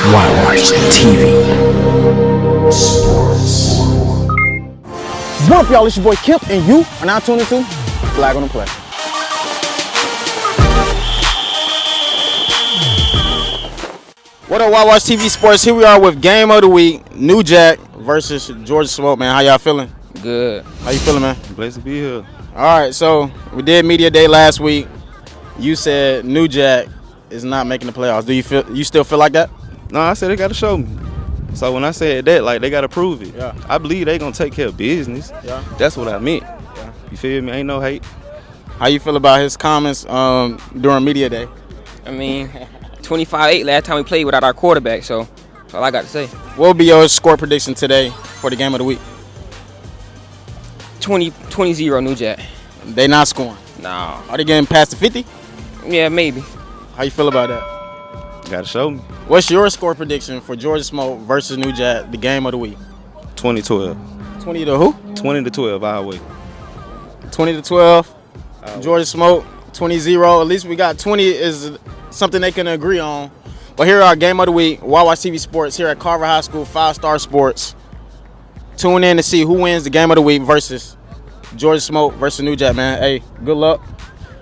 Whitewash TV. What up, y'all? It's your boy Kip, and you are now tuned into Flag on the Play. What up, Whitewash TV Sports? Here we are with Game of the Week, New Jack versus Georgia Smoke, man. How y'all feeling? Good. How you feeling, man? Blessed to be here. All right, so we did Media Day last week. You said New Jack is not making the playoffs. You still feel like that? No, I said they got to show me. So when I said that, like, they got to prove it. Yeah. I believe they going to take care of business. Yeah. That's what I meant. Yeah. You feel me? Ain't no hate. How you feel about his comments during Media Day? I mean, 25-8 last time we played without our quarterback, so that's all I got to say. What will be your score prediction today for the Game of the Week? 20-0 New Jack. They not scoring. No. Are they getting past the 50? Yeah, maybe. How you feel about that? Got to show me. What's your score prediction for Georgia Smoke versus New Jack, the Game of the Week? 20-12. 20 to who? 20-12, our way. 20 to 12. Georgia Smoke, 20-0. At least we got 20 is something they can agree on. But here are our Game of the Week, YY TV Sports here at Carver High School, 5-Star Sports. Tune in to see who wins the Game of the Week versus Georgia Smoke versus New Jack, man. Hey, good luck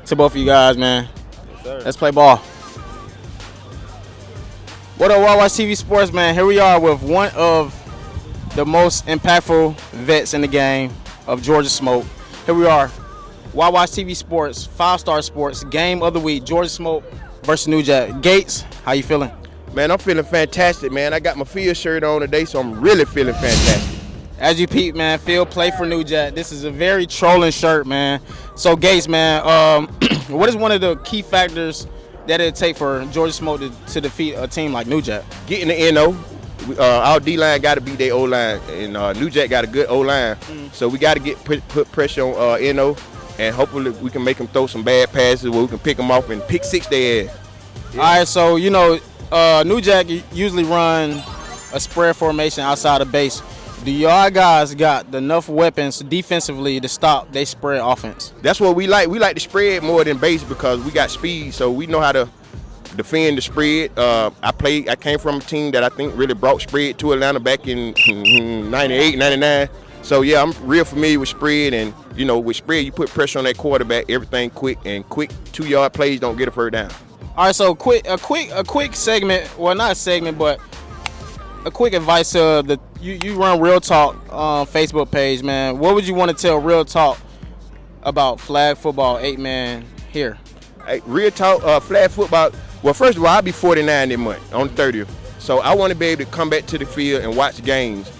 to both of you guys, man. Yes, sir. Let's play ball. What up, YY TV Sports, man? Here we are with one of the most impactful vets in the game of Georgia Smoke. Here we are, YY TV Sports, 5-Star Sports, Game of the Week, Georgia Smoke versus New Jack. Gates, how you feeling? Man, I'm feeling fantastic, man. I got my field shirt on today, so I'm really feeling fantastic. As you peep, man, field play for New Jack. This is a very trolling shirt, man. So, Gates, man, what is one of the key factors that it'll take for Georgia Smoke to defeat a team like New Jack? Getting the NO. Our D-line got to beat their O-line, and New Jack got a good O-line. So we got to put pressure on NO, and hopefully we can make them throw some bad passes where we can pick them off and pick six their ass. Yeah. All right, so, you know, New Jack usually run a spread formation outside of base. Do y'all guys got enough weapons defensively to stop they spread offense? That's what we like. We like to spread more than base because we got speed, so we know how to defend the spread. I came from a team that I think really brought spread to Atlanta back in 98, 99. So, yeah, I'm real familiar with spread, and, you know, with spread, you put pressure on that quarterback, everything quick, and quick 2-yard plays don't get a first down. All right, so a quick segment, well, not a segment, but a quick advice to you run Real Talk Facebook page, man. What would you want to tell Real Talk about flag football 8-man here? Hey, Real Talk, flag football. Well, first of all, I'll be 49 this month on the 30th. So I want to be able to come back to the field and watch games,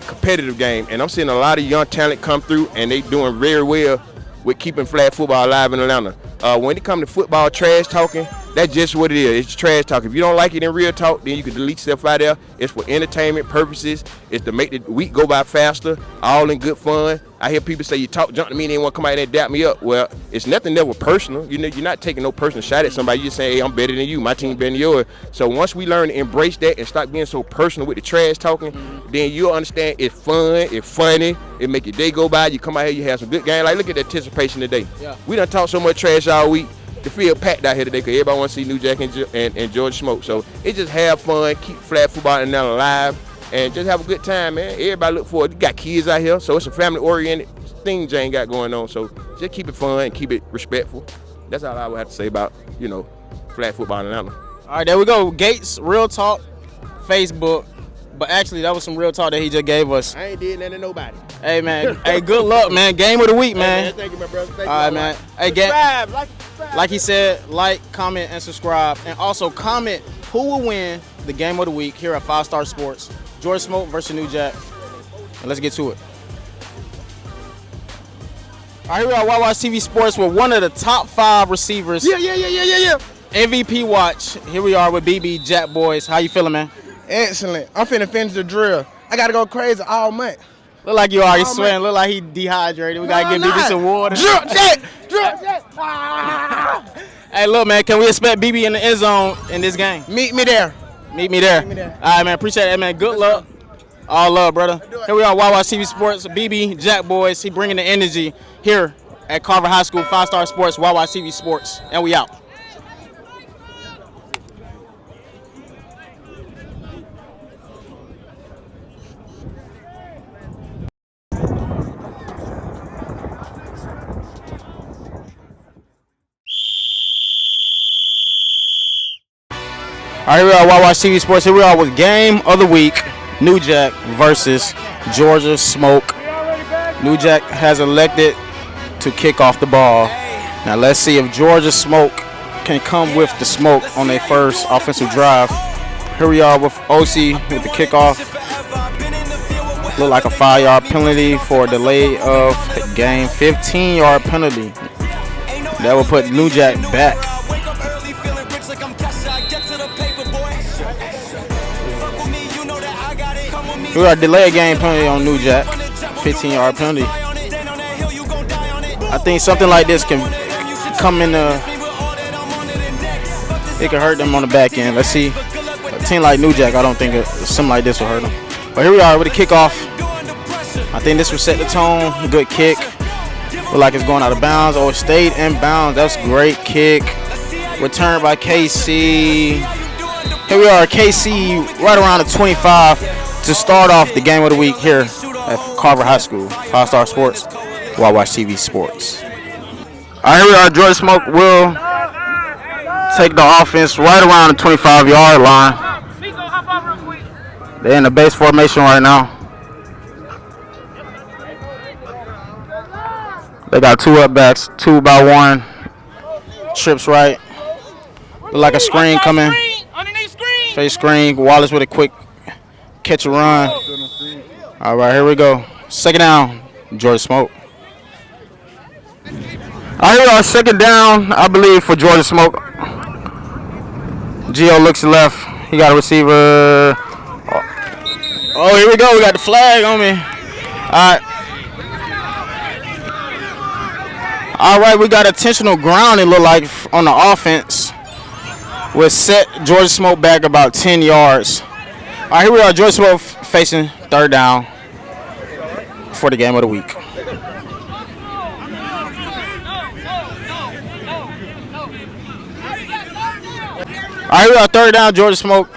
competitive game. And I'm seeing a lot of young talent come through, and they doing very well with keeping flag football alive in Atlanta. When it comes to football trash talking, that's just what it is. It's trash talk. If you don't like it in Real Talk, then you can delete stuff out there. It's for entertainment purposes. It's to make the week go by faster, all in good fun. I hear people say you talk junk to me and they want to come out there and dap me up. Well, it's nothing that was personal. You know, you're not taking no personal shot at somebody. You're just saying, hey, I'm better than you. My team better than yours. So once we learn to embrace that and stop being so personal with the trash talking, then you'll understand it's fun, it's funny, it make your day go by. You come out here, you have some good game. Like, look at the anticipation today. Yeah. We done talked so much trash all week. The field packed out here today because everybody want to see New Jack and Georgia Smoke. So it just have fun, keep flag football and now alive, and just have a good time, man. Everybody look forward. You got kids out here, so it's a family-oriented thing Jane got going on. So just keep it fun and keep it respectful. That's all I would have to say about, you know, flag football in Atlanta. All right, there we go. Gates, Real Talk, Facebook. But actually, that was some real talk that he just gave us. I ain't did nothing to nobody. Hey, man. Hey, good luck, man. Game of the week, man. Hey, man, thank you, my brother. Thank all right, man. Hey, subscribe, like he said, like, comment, and subscribe. And also comment who will win the Game of the Week here at 5-Star Sports. Georgia Smoke versus New Jack. And let's get to it. All right, here we are, YY TV Sports with one of the top 5 receivers. Yeah. MVP watch. Here we are with BB Jack Boys. How you feeling, man? Excellent. I'm finna finish the drill. I gotta go crazy all month. Look like you already sweating. Look like he dehydrated. We gotta give BB some water. Drip Jack. Ah! Hey, look, man. Can we expect BB in the end zone in this game? Meet me there. Meet me there. All right, man. Appreciate it, man. Good luck. All love, brother. Here we are, YY TV Sports, BB Jack Boys. He bringing the energy here at Carver High School, 5-Star Sports, YY TV Sports, and we out. right, here we are, Watch TV Sports. Here we are with game of the week, New Jack versus Georgia Smoke. New Jack has elected to kick off the ball. Now let's see if Georgia Smoke can come with the smoke on their first offensive drive. Here we are with OC with the kickoff. Look like a 5-yard penalty for a delay of game. 15-yard penalty. That will put New Jack back. We got a delay game penalty on New Jack. 15-yard penalty. I think something like this can come in it can hurt them on the back end. Let's see. A team like New Jack, I don't think something like this will hurt them. But here we are with a kickoff. I think this will set the tone. Good kick. Look like it's going out of bounds. Oh, it stayed in bounds. That's a great kick. Returned by KC. Here we are, KC, right around the 25 to start off the game of the week here at Carver High School. 5-Star Sports, Watch TV Sports. All right, here we are. Georgia Smoke will take the offense right around the 25-yard line. They're in the base formation right now. They got 2 up backs, 2 by 1. Trips right. Look like a screen coming. Face screen. Wallace with a quick catch and run. All right, here we go. Second down, Georgia Smoke. All right, here we are, second down, I believe, for Georgia Smoke. Gio looks left. He got a receiver. Oh, here we go. We got the flag on me. All right, we got intentional grounding, look like, on the offense. We'll set Georgia Smoke back about 10 yards. All right, here we are. Georgia Smoke facing third down for the game of the week. All right, we are third down. Georgia Smoke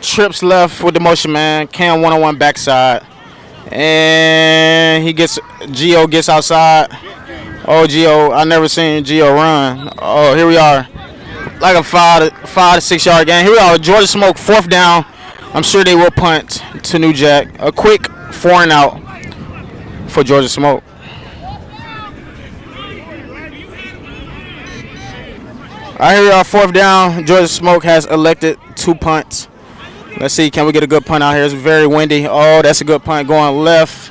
trips left with the motion man. Cam 1-on-1 backside. And Gio gets outside. Oh, Gio, I never seen Gio run. Oh, here we are. Like a 5 to 6 yard game. Here we are, Georgia Smoke, fourth down. I'm sure they will punt to New Jack. A quick 4 and out for Georgia Smoke. All right, here we are, fourth down. Georgia Smoke has elected 2 punts. Let's see, can we get a good punt out here? It's very windy. Oh, that's a good punt going left.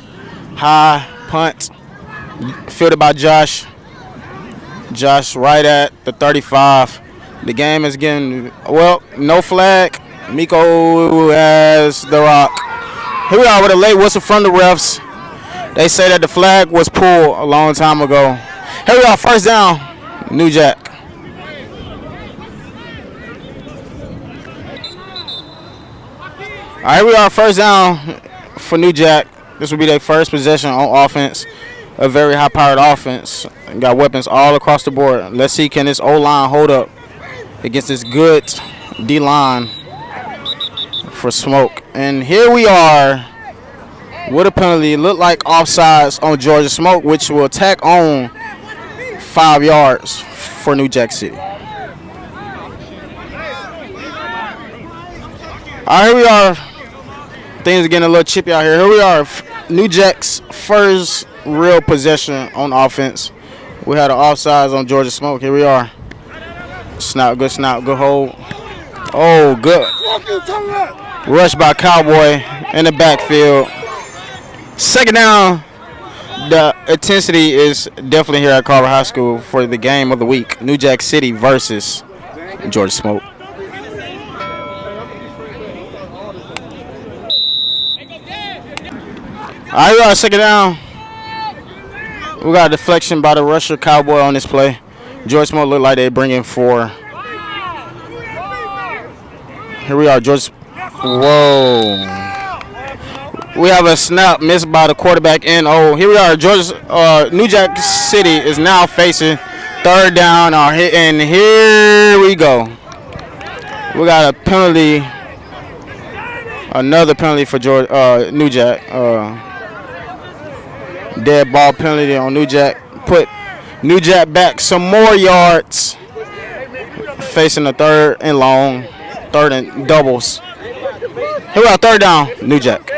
High punt. Fielded by Josh. Josh right at the 35. The game is getting, well, no flag. Miko has the rock. Here we are with a late whistle from the refs. They say that the flag was pulled a long time ago. Here we are, first down, New Jack. All right, we are first down for New Jack. This will be their first possession on offense. A very high-powered offense. Got weapons all across the board. Let's see, can this O-line hold up against this good D-line for Smoke. And here we are with a penalty. Look like offsides on Georgia Smoke, which will tack on 5 yards for New Jack City. All right, here we are. Things are getting a little chippy out here. Here we are. New Jack's first real possession on offense. We had an offsides on Georgia Smoke. Here we are. Snap, good hold. Oh, good. Rush by Cowboy in the backfield. Second down. The intensity is definitely here at Carver High School for the game of the week. New Jack City versus Georgia Smoke. All right, we got second down. We got a deflection by the rusher Cowboy on this play. Georgia Smoke look like they're bringing 4. Here we are, Georgia. Whoa. We have a snap missed by the quarterback. And here we are, Georgia. New Jack City is now facing third down. And here we go. We got a penalty. Another penalty for New Jack. Dead ball penalty on New Jack. Put New Jack back some more yards. Facing the third and long. Third and doubles. Here we are, third down, New Jack.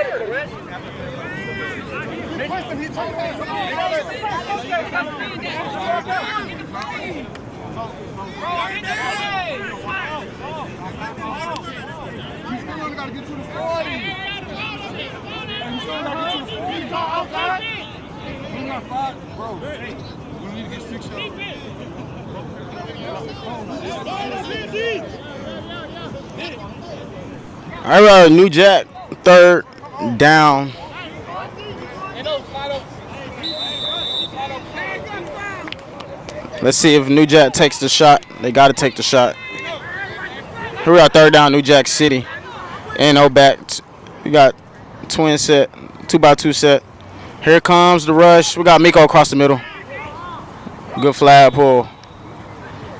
All right, New Jack, third down. Let's see if New Jack takes the shot. They got to take the shot. Here we are, third down, New Jack City. And back. We got twin set, 2x2 set. Here comes the rush. We got Miko across the middle. Good flag pull.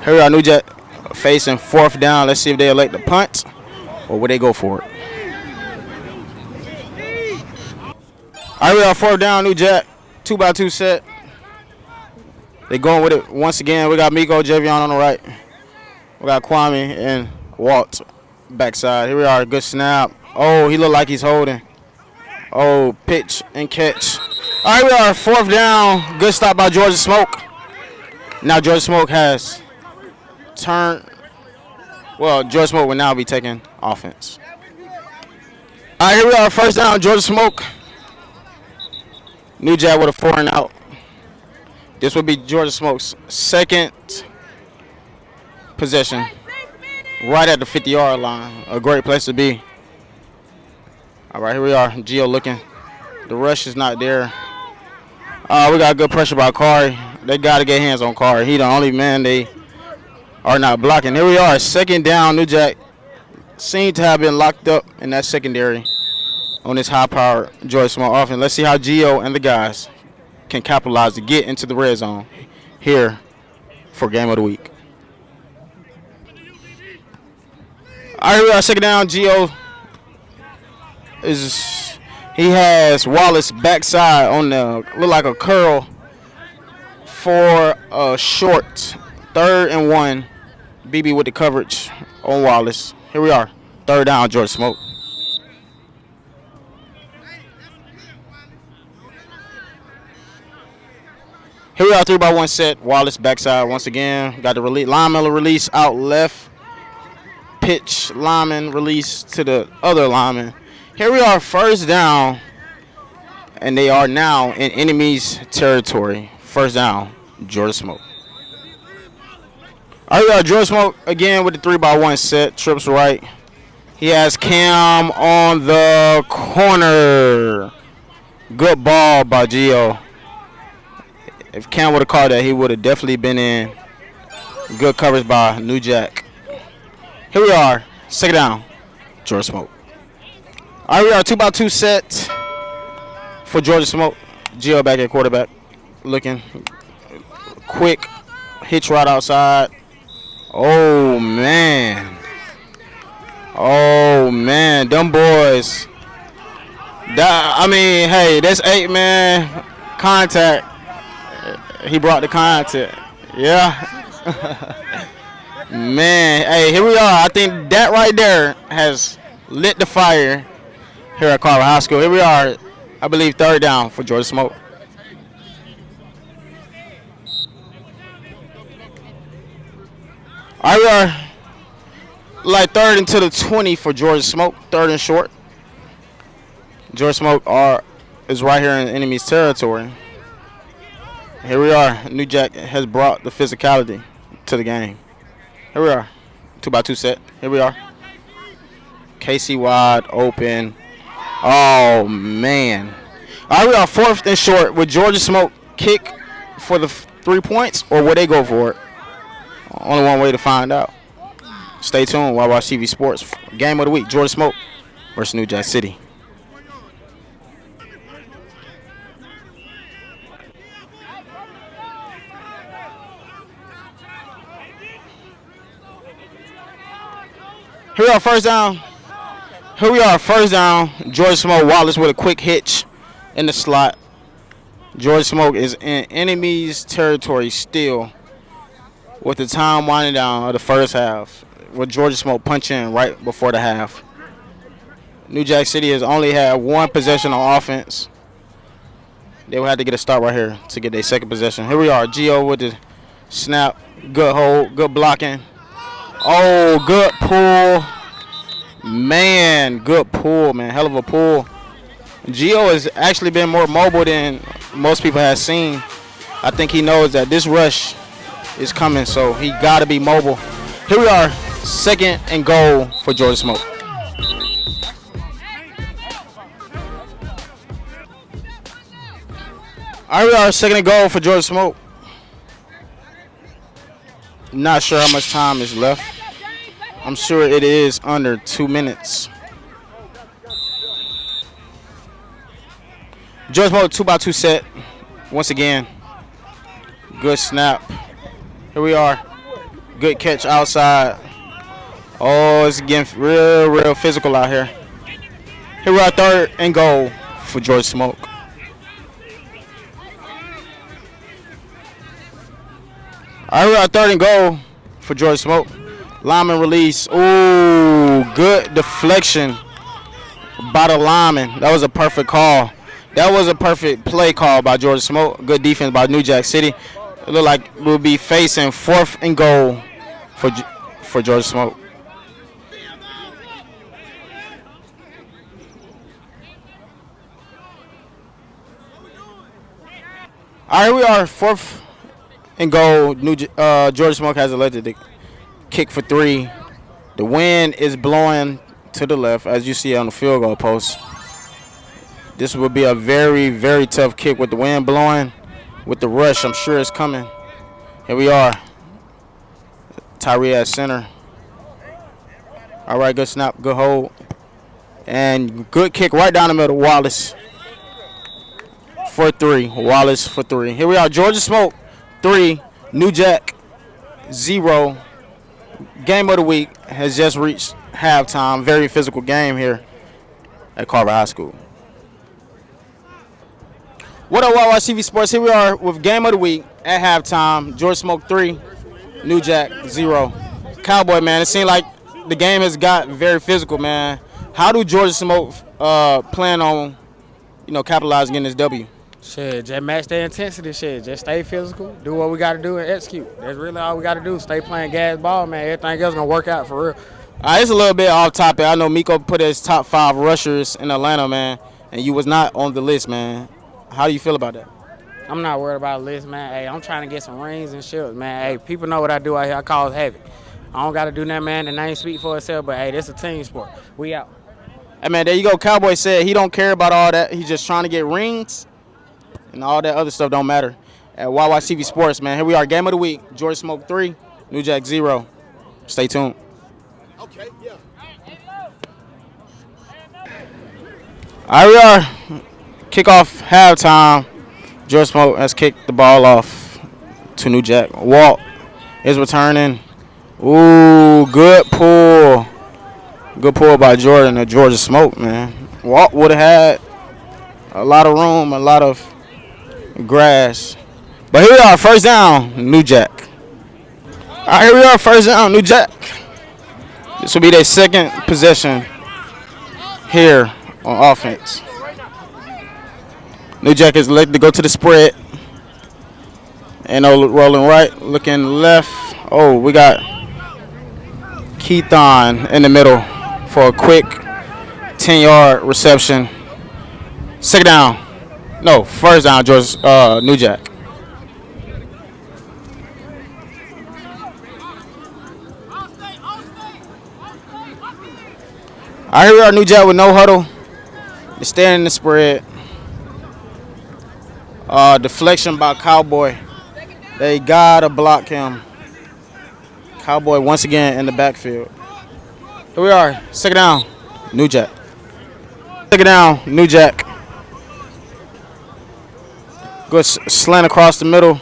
Here we are, New Jack facing fourth down. Let's see if they elect the punt or would they go for it. All right, we are fourth down, New Jack, 2x2 set. They going with it once again. We got Miko, Javion on the right. We got Kwame and Walt backside. Here we are, good snap. Oh, he looked like he's holding. Oh, pitch and catch. All right, we are fourth down. Good stop by Georgia Smoke. Now Georgia Smoke has turned. Well, Georgia Smoke will now be taking offense. All right, here we are, first down, Georgia Smoke. New Jack with a 4 and out. This would be Georgia Smoke's second possession. Right at the 50-yard line. A great place to be. All right, here we are. Gio looking. The rush is not there. We got good pressure by Kari. They got to get hands on Kari. He the only man they are not blocking. Here we are. Second down. New Jack seemed to have been locked up in that secondary on this high-powered Georgia Smoke offense. Let's see how Gio and the guys can capitalize to get into the red zone here for game of the week. All right, we are second down. Gio he has Wallace backside on the look like a curl for a short 3rd and 1. BB with the coverage on Wallace. Here we are, third down, Georgia Smoke. Here we are, 3x1 set. Wallace backside once again. Got the lineman release out left. Pitch lineman release to the other lineman. Here we are, first down, and they are now in enemy's territory. First down, Georgia Smoke. All right, we are Georgia Smoke again with the 3x1 set. Trips right. He has Cam on the corner. Good ball by Gio. If Cam would have caught that, he would have definitely been in. Good coverage by New Jack. Here we are, second down, Georgia Smoke. All right, we are 2x2 set for Georgia Smoke. Gio back at quarterback, looking quick, hitch right outside. Oh man, them boys. Hey, that's 8-man contact. He brought the contact. Yeah. Man, hey, here we are. I think that right there has lit the fire here at Carver High School. Here we are, I believe, third down for Georgia Smoke. All right, we are like third into the 20 for Georgia Smoke, third and short. Georgia Smoke is right here in enemy's territory. Here we are. New Jack has brought the physicality to the game. Here we are. 2x2 set. Here we are. Casey wide open. Oh, man. All right, we are fourth and short. Would Georgia Smoke kick for the 3 points, or would they go for it? Only one way to find out. Stay tuned while I watch TV Sports. Game of the week, Georgia Smoke versus New Jack City. Here we are, first down. Georgia Smoke, Wallace with a quick hitch in the slot. Georgia Smoke is in enemy's territory still with the time winding down of the first half. with Georgia Smoke punching right before the half. New Jack City has only had one possession on offense. They will have to get a start right here to get their second possession. Here we are. Gio with the snap. Good hold. Good blocking. Oh, good pull. Man, good pull, man. Hell of a pull. Gio has actually been more mobile than most people have seen. I think he knows that this rush is coming, so he got to be mobile. Here we are. Second and goal for Georgia Smoke. All right, we are second and goal for Georgia Smoke. Not sure how much time is left. I'm sure it is under 2 minutes. Georgia Smoke 2x2 set. Once again, good snap. Here we are. Good catch outside. Oh, it's getting real physical out here. Here we are, third and goal for Georgia Smoke. All right, we're at third and goal for Georgia Smoke. Lineman release. Ooh, good deflection by the lineman. That was a perfect call. That was a perfect play call by Georgia Smoke. Good defense by New Jack City. It looked like we'll be facing fourth and goal for Georgia Smoke. All right, we are fourth and goal. Georgia Smoke has elected to kick for three. The wind is blowing to the left, as you see on the field goal post. This will be a very tough kick with the wind blowing. With the rush, I'm sure it's coming. Here we are. Tyree at center. All right, good snap, good hold. And good kick right down the middle. Wallace for three. Wallace for three. Here we are. Georgia Smoke 3, New Jack 0. Game of the week has just reached halftime. Very physical game here at Carver High School. What up, YYCV Sports? Here we are with game of the week at halftime. Georgia Smoke 3, New Jack 0. Cowboy, man, it seemed like the game has got very physical, man. How do Georgia Smoke plan on, capitalizing on this W? Shit, just match the intensity. Shit, just stay physical, do what we got to do, and execute. That's really all we got to do. Stay playing gas ball, man. Everything else gonna work out for real. It's a little bit off topic. I know Miko put his top 5 rushers in Atlanta, man, and you was not on the list, man. How do you feel about that? I'm not worried about a list, man. Hey, I'm trying to get some rings and shit, man. Hey, people know what I do out here. I cause havoc. I don't got to do nothing, man. The name speak for itself, but hey, this a team sport. We out. Hey, man, there you go. Cowboy said he don't care about all that. He's just trying to get rings, and all that other stuff don't matter. At YYCV Sports, man. Here we are, game of the week. Georgia Smoke 3, New Jack 0. Stay tuned. Okay, yeah. All right, we are. Kickoff halftime. Georgia Smoke has kicked the ball off to New Jack. Walt is returning. Ooh, good pull. Good pull by Jordan at Georgia Smoke, man. Walt would have had a lot of room, a lot of grass. But here we are, first down, New Jack. All right, here we are, first down, New Jack. This will be their second possession here on offense. New Jack is elected to go to the spread. And rolling right, looking left. Oh, we got Keithon in the middle for a quick 10-yard reception. Second down. No, first down, New Jack. All right, here we are, New Jack with no huddle. They're staying in the spread. Deflection by Cowboy. They gotta block him. Cowboy once again in the backfield. Here we are, second down, New Jack. Second down, New Jack. Good slant across the middle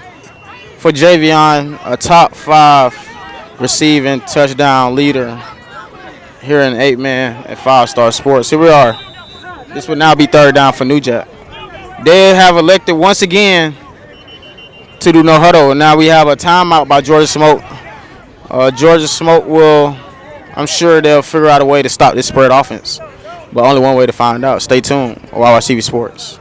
for Javion, a top 5 receiving touchdown leader here in 8-man at 5-Star Sports. Here we are. This will now be third down for New Jack. They have elected once again to do no huddle. Now we have a timeout by Georgia Smoke. Georgia Smoke will I'm sure they'll figure out a way to stop this spread offense. But only one way to find out. Stay tuned. YYCV Sports.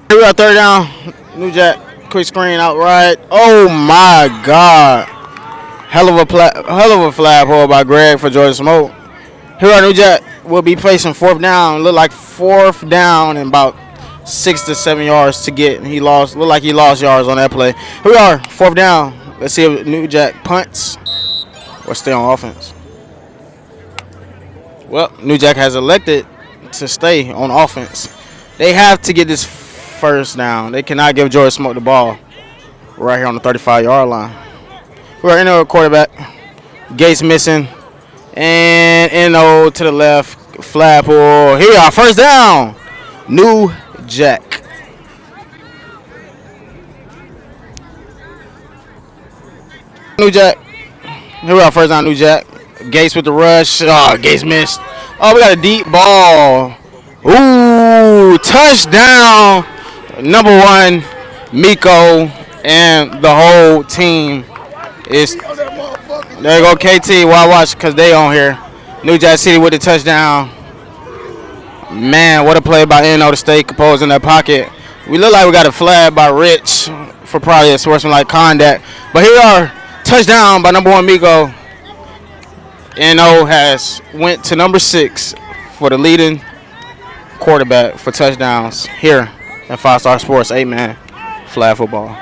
Here we are, third down. New Jack, quick screen out right. Oh my God! Hell of a flag pull by Greg for Georgia Smoke. Here we are, New Jack will be facing fourth down. Look like fourth down and about 6 to 7 yards to get. Looked like he lost yards on that play. Here we are, fourth down. Let's see if New Jack punts or stay on offense. Well, New Jack has elected to stay on offense. They have to get this first down. They cannot give Georgia Smoke the ball right here on the 35-yard line. We're in a quarterback. Gates missing. And NO to the left. Flag pull. Here we are. First down. New Jack. New Jack. Here we are. First down, New Jack. Gates with the rush. Oh, Gates missed. Oh, we got a deep ball. Ooh, touchdown. Number 1, Miko, and the whole team is. There you go, KT. Why watch? Because they on here. New Jack City with the touchdown. Man, what a play by NO to stay composed in that pocket. We look like we got a flag by Rich for probably a sportsmanlike conduct. But here we are. Touchdown by number 1, Miko. NO has went to number 6 for the leading quarterback for touchdowns here at 5 Star Sports 8-man flag football.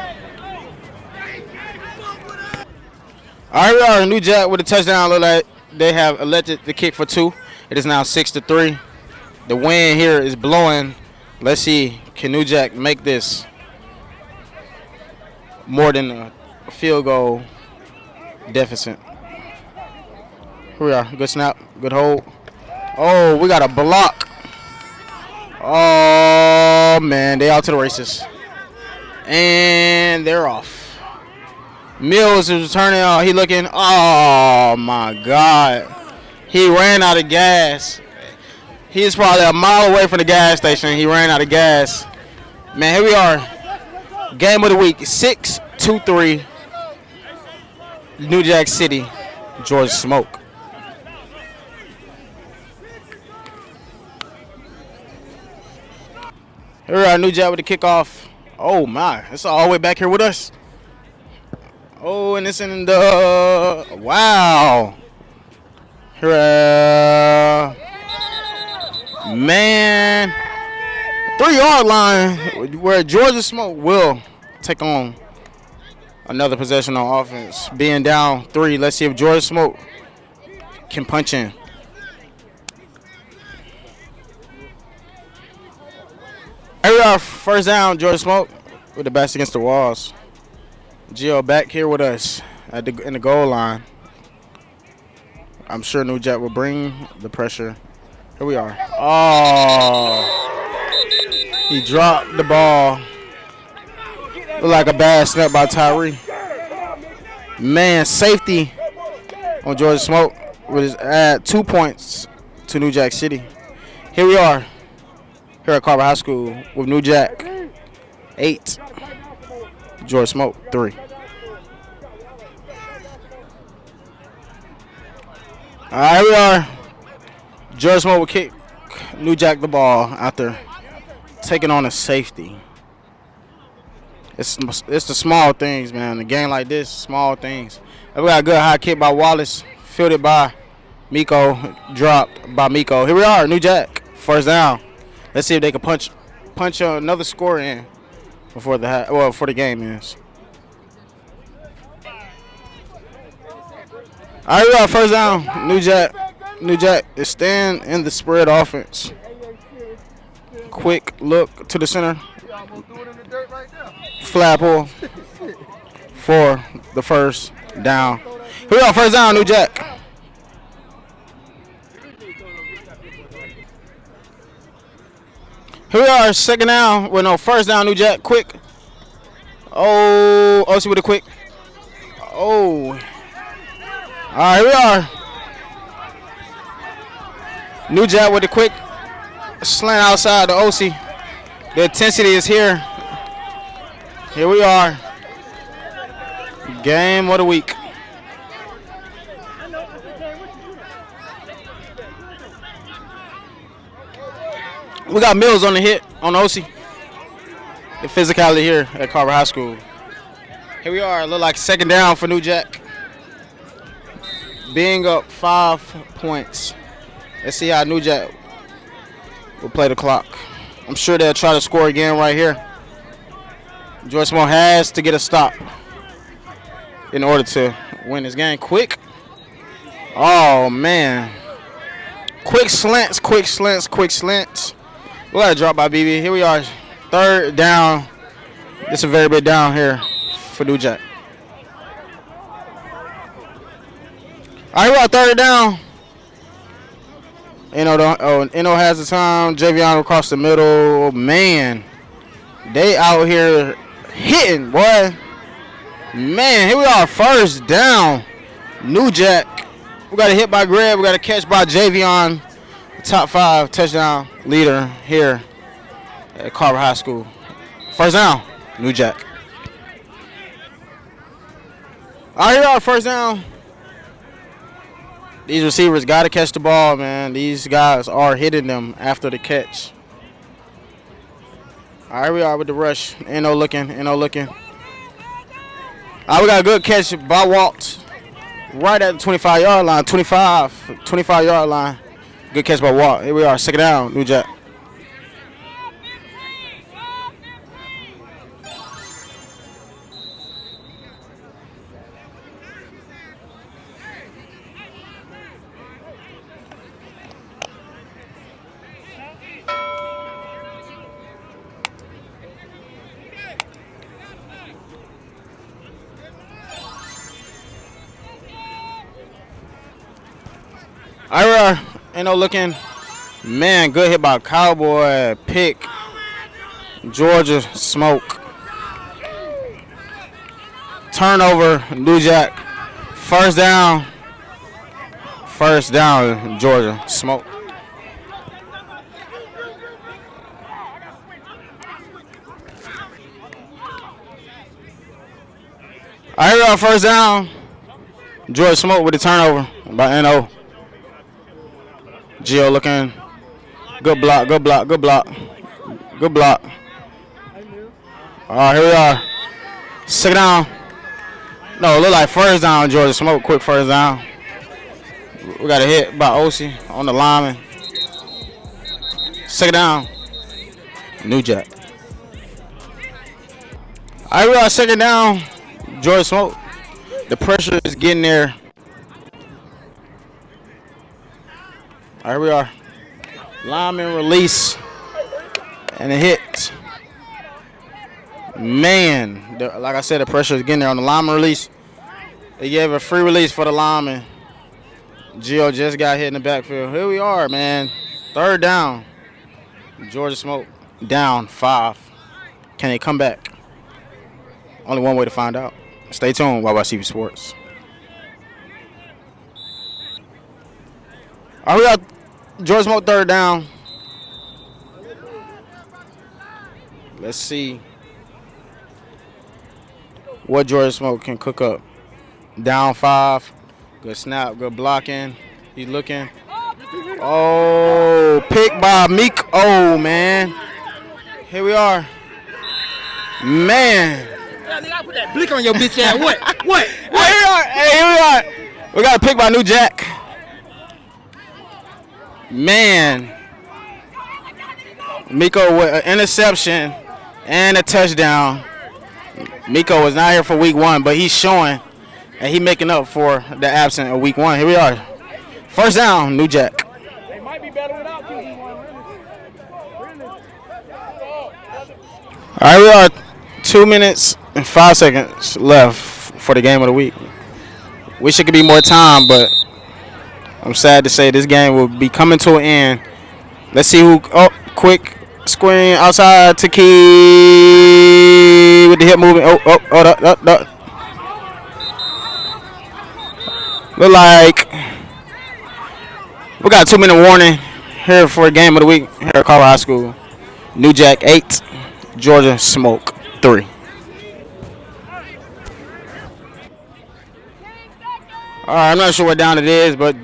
All right, we are. New Jack with a touchdown. Look like they have elected the kick for 2. It is now 6-3. The wind here is blowing. Let's see, can New Jack make this more than a field goal deficit? Here we are. Good snap. Good hold. Oh, we got a block. Oh, man. They out to the races. And they're off. Mills is returning. Oh, he looking. Oh, my God. He ran out of gas. He's probably a mile away from the gas station. He ran out of gas. Man, here we are. Game of the week. 6-3. New Jack City. Georgia Smoke. Here we are, New Jack with the kickoff. Oh my, it's all the way back here with us. Oh, and it's in the wow. Here, man, 3-yard line where Georgia Smoke will take on another possession on offense. Being down 3, let's see if Georgia Smoke can punch in. Here we are, first down, Georgia Smoke with the backs against the walls. Gio back here with us in the goal line. I'm sure New Jack will bring the pressure. Here we are. Oh, he dropped the ball. Looked like a bad snap by Tyree. Man, safety on Georgia Smoke will add 2 points to New Jack City. Here we are. Here at Carver High School with New Jack 8, Georgia Smoke 3. All right, here we are. Georgia Smoke will kick New Jack the ball after taking on a safety. It's the small things, man. A game like this, small things. We got a good high kick by Wallace, fielded by Miko, dropped by Miko. Here we are, New Jack, first down. Let's see if they can punch another score in before the game ends. All right, we got first down. New Jack is staying in the spread offense. Quick look to the center. Flag pull for the first down. Here we go, first down, New Jack. Here we are, second down. Well, no, first down, New Jack. Quick. Oh, OC with a quick. Oh. All right, here we are. New Jack with a quick slant outside the OC. The intensity is here. Here we are. Game of the week. We got Mills on the hit on OC. The physicality here at Carver High School. Here we are. Look like second down for New Jack. Being up 5 points. Let's see how New Jack will play the clock. I'm sure they'll try to score again right here. George Smoke has to get a stop in order to win this game. Quick. Oh, man. Quick slants. We got a drop by BB. Here we are. Third down. This is a very big down here for New Jack. All right, we're at third down. Eno has the time. Javion across the middle. Oh, man. They out here hitting, boy. Man, here we are, first down. New Jack. We got a hit by Greg. We got a catch by Javion. Top 5 touchdown leader here at Carver High School. First down, New Jack. All right, here we are, first down. These receivers got to catch the ball, man. These guys are hitting them after the catch. All right, we are with the rush. Eno looking. All right, we got a good catch by Walt. Right at the 25-yard line. 25-yard line. Good catch by Walt. Here we are, second down, New Jack. All right, Eno looking. Man, good hit by Cowboy. Pick. Georgia Smoke. Turnover, New Jack. First down, Georgia Smoke. All right, here we are, first down. Georgia Smoke with the turnover by Eno. Gio looking. Good block. All right, here we are. Second down. No, it look like first down, Georgia Smoke. Quick first down. We got a hit by OC on the lineman. Second down, New Jack. All right, we are second down, Georgia Smoke. The pressure is getting there. All right, here we are. Lineman release and a hit. Man, like I said, the pressure is getting there on the lineman release. They gave a free release for the lineman. Gio just got hit in the backfield. Here we are, man. Third down. Georgia Smoke down 5. Can they come back? Only one way to find out. Stay tuned, YYCV Sports. All right, we got Georgia Smoke third down. Let's see what Georgia Smoke can cook up. Down 5. Good snap, good blocking. He's looking. Oh, pick by Meek. Oh, man. Here we are. Man. I put that blick on your bitch ass. What? Hey, here we are. We got a pick by New Jack. Man. Miko with an interception and a touchdown. Miko was not here for week 1, but he's showing and he's making up for the absence of week 1. Here we are. First down, New Jack. They might be better without QB1. All right, we are 2 minutes and 5 seconds left for the game of the week. Wish it could be more time, but I'm sad to say this game will be coming to an end. Let's see who. Oh, quick screen outside to Key with the hip moving. Oh. Look like we got a 2-minute warning here for a game of the week here at Carver High School. New Jack 8, Georgia Smoke 3. All right, I'm not sure what down it is, but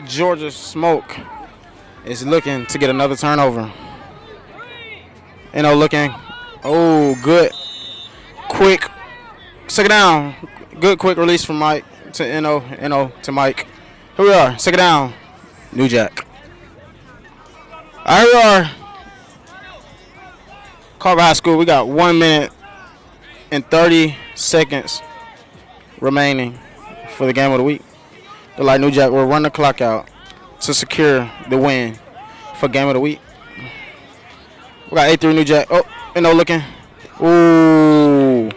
Georgia Smoke is looking to get another turnover. Looking. Oh, good. Quick. Second down. Good quick release from Mike to Eno to Mike. Here we are. Second down. New Jack. All right, here we are. Carver High School. We got 1 minute and 30 seconds remaining for the game of the week. Look like New Jack will run the clock out to secure the win for game of the week. We got 8-3 New Jack. Oh, looking. Ooh.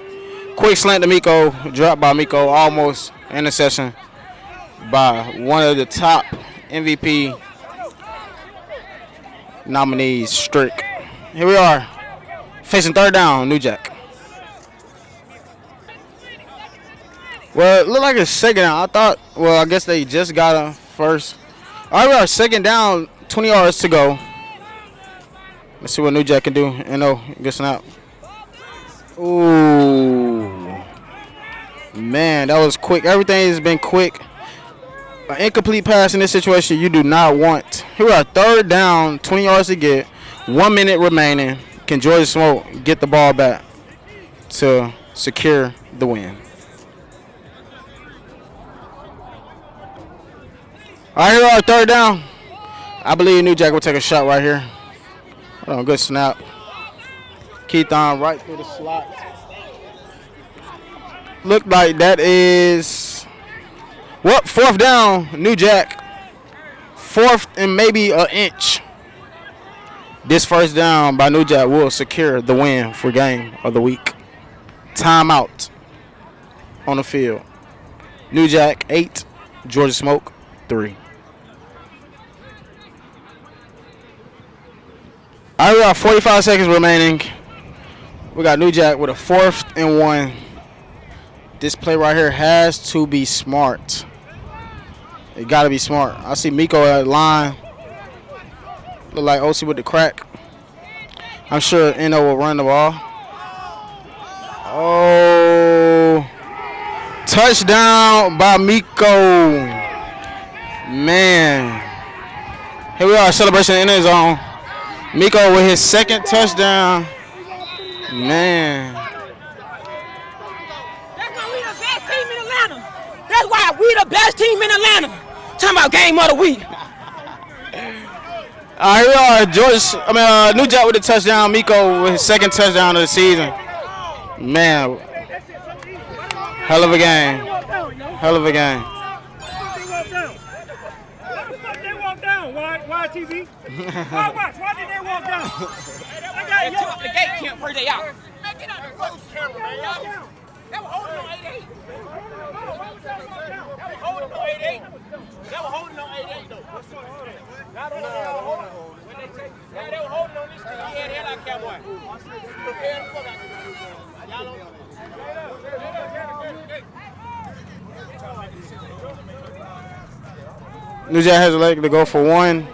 Quick slant to Miko. Dropped by Miko. Almost interception by one of the top MVP nominees, Strick. Here we are. Facing third down, New Jack. Well, it looked like it's second down. I guess they just got him first. All right, we are second down, 20 yards to go. Let's see what New Jack can do. Good snap. Ooh. Man, that was quick. Everything has been quick. An incomplete pass in this situation you do not want. Here we are, third down, 20 yards to get. 1 minute remaining. Can Georgia Smoke get the ball back to secure the win? All right, here we are, third down. I believe New Jack will take a shot right here. Hold on, good snap. Keith on right through the slot. Look like that is fourth down, New Jack. Fourth and maybe an inch. This first down by New Jack will secure the win for game of the week. Timeout on the field. New Jack 8, Georgia Smoke 3. All right, we got 45 seconds remaining. We got New Jack with a 4th and 1. This play right here has to be smart. It got to be smart. I see Miko at line. Look like OC with the crack. I'm sure Eno will run the ball. Oh. Touchdown by Miko. Man. Here we are, celebration in his zone. Miko with his second touchdown. Man. That's why we the best team in Atlanta. Talking about game of the week. Here we are, New Jack with the touchdown. Miko with his second touchdown of the season. Man, hell of a game. Hell of a game. They walk down. Why TV? Why did they walk down? They took up the gate camp first day out. Get out the close camera, man. They were holding on 8-8. They were holding on 8-8. They were holding on 8-8 though. Not on the when they take. They were holding on this thing. He had head like cowboy. New Jack has a leg to go for 1.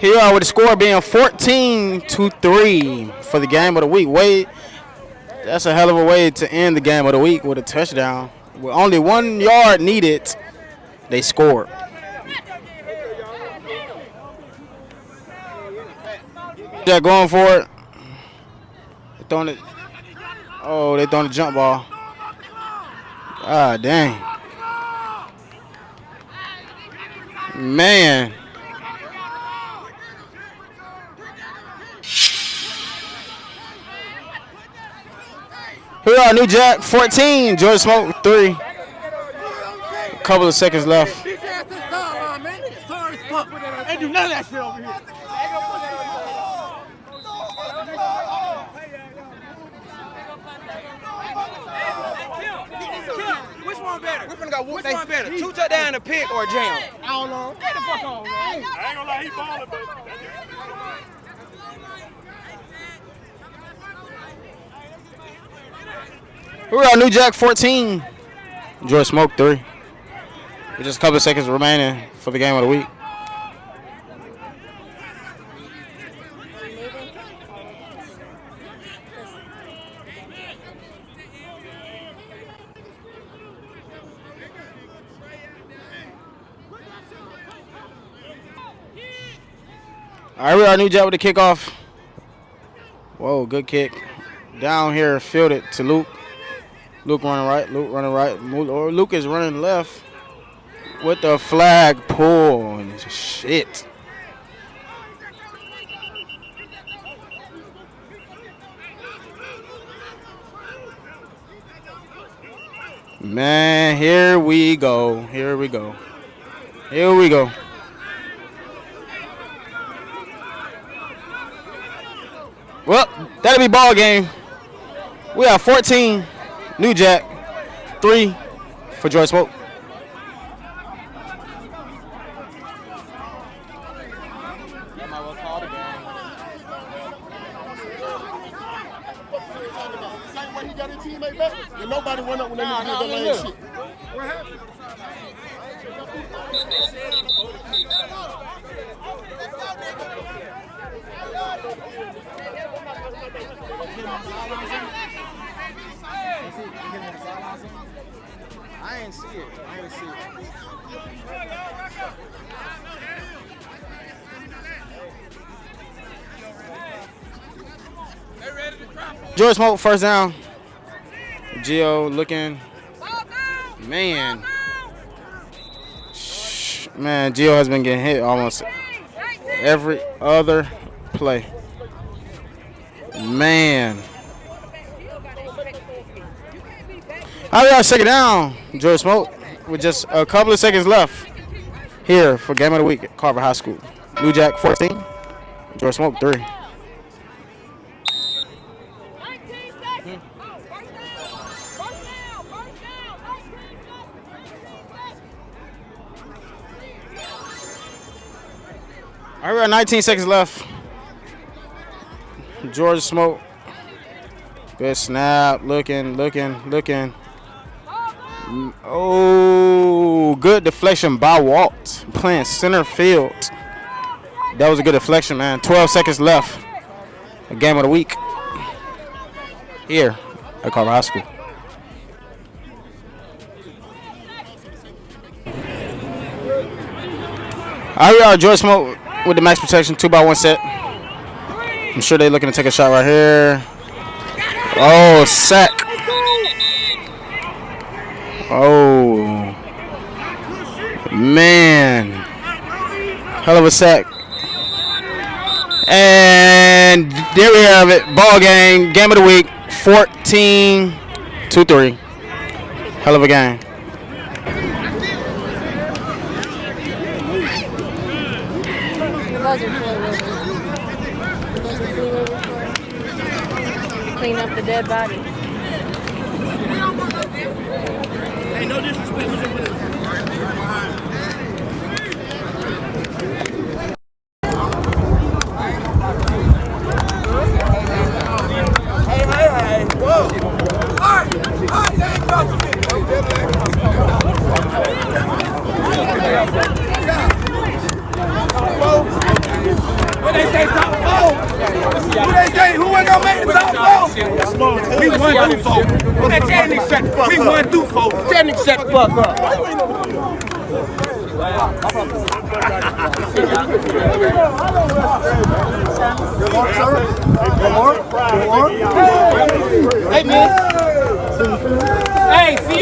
Here we are with the score being 14-3 for the game of the week. Wade, that's a hell of a way to end the game of the week with a touchdown. With only 1 yard needed, they scored. Jack going for it. They're throwing it. Oh, they're throwing the jump ball. Ah, dang. Man. Here we are, New Jack 14, Georgia Smoke 3. A couple of seconds left. Ain't do none of that shit over here. Which one better? Which one better? 2 touchdowns and a pick or a jam? I don't know. Get the fuck on, man. I ain't gonna lie, he balling, but. Here we are, New Jack 14, Georgia Smoke 3. With just a couple of seconds remaining for the game of the week. All right, we got New Jack with the kickoff. Whoa, good kick. Down here, fielded to Luke. Luke running right. Luke running right. Luke is running left with the flag pull. Shit. Man, here we go. Here we go. Here we go. Well, that'll be ball game. We have 14, New Jack, 3 for Joy Smoke. Nobody went up when they did that last shit. What happened? I ain't see it. Joy Smoke, first down. Gio looking. Man, Gio has been getting hit almost every other play. Man. All right, second down, Joy Smoke, with just a couple of seconds left here for Game of the Week at Carver High School. New Jack 14, Joy Smoke 3. All right, we got 19 seconds left. Georgia Smoke. Good snap. Looking. Oh, good deflection by Walt. Playing center field. That was a good deflection, man. 12 seconds left. A game of the week. Here at Carver High School. All right, we are Georgia Smoke with the max protection, 2x1 set. I'm sure they're looking to take a shot right here. Oh, sack. Oh, man. Hell of a sack. And there we have it. Ball game. Game of the week. 14-3. Hell of a game. Clean up the dead bodies. Hey, no disrespect. Hey. Whoa. All right, that ain't about to fit. What they say, top four? Who ain't gonna make the top four? We 1 through 4. That Channing shut the fuck up. We 1 through 4. Channing shut the fuck up. Hey, man. Hey, see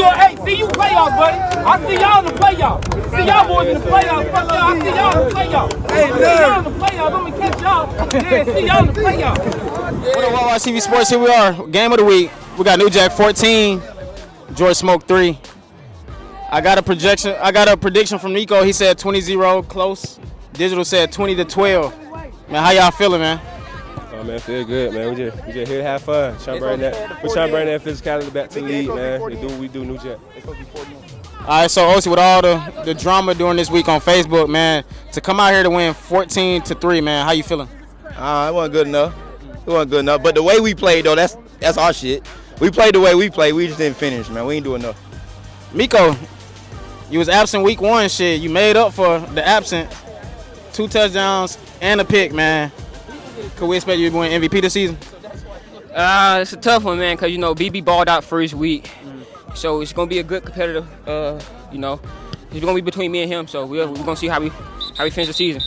you playoffs, buddy. I see y'all in the playoffs. See y'all boys in the playoffs. Fuck y'all. I see y'all in the playoffs. Hey, see y'all in the playoffs. I'm gonna catch y'all. Yeah, see y'all in the playoffs. What up, YYTV Sports? Here we are. Game of the week. We got New Jack 14, George Smoke 3. I got a prediction from Nico. He said 20-0, close. Digital said 20-12. Man, how y'all feeling, man? Oh man, feel good, man. We just here to have fun. We're trying to bring that physicality back to the league, man. We do what we do, New Jack. All right, so OC, with all the drama during this week on Facebook, man, to come out here to win 14-3, man, how you feeling? It wasn't good enough. But the way we played, though, that's our shit. We played the way we played. We just didn't finish, man. We ain't do enough. Miko, you was absent week 1, shit. You made up for the absence. 2 touchdowns and a pick, man. Could we expect you to win MVP this season? It's a tough one, man, because, BB balled out first week. So it's going to be a good competitive, it's going to be between me and him. So we're going to see how we finish the season.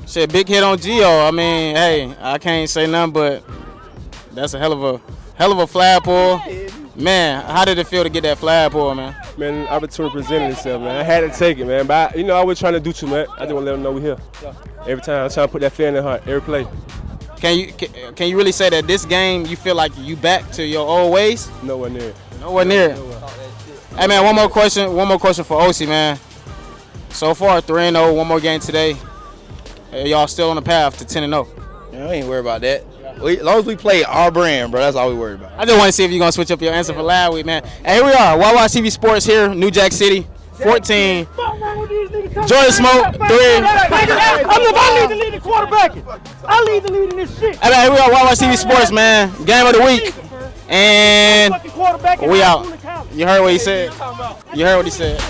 Shit, big hit on Gio. I mean, hey, I can't say nothing, but that's a hell of a flag pull. Man, how did it feel to get that flag pull, man? Man, opportunity presented itself, man. I had to take it, man. But I was trying to do too much. I just want to let them know we're here. Every time I'm trying to put that fear in their heart, every play. Can you really say that this game you feel like you back to your old ways? Nowhere near it. Nowhere near it. Hey man, one more question for OC, man. So far 3-0, one more game today. Hey, y'all still on the path to 10-0. Yeah, I ain't worried about that. As long as we play our brand, bro, that's all we worry about. I just want to see if you're gonna switch up your answer for last week, man. Hey, here we are, YYTV Sports here, New Jack City, 14. Jordan Smoke, 3. I lead the lead in quarterbacking. I lead the lead in this shit. Hey man, here we are, YYTV Sports, man. Game of the week. And we out. You heard what he said? You heard what he said.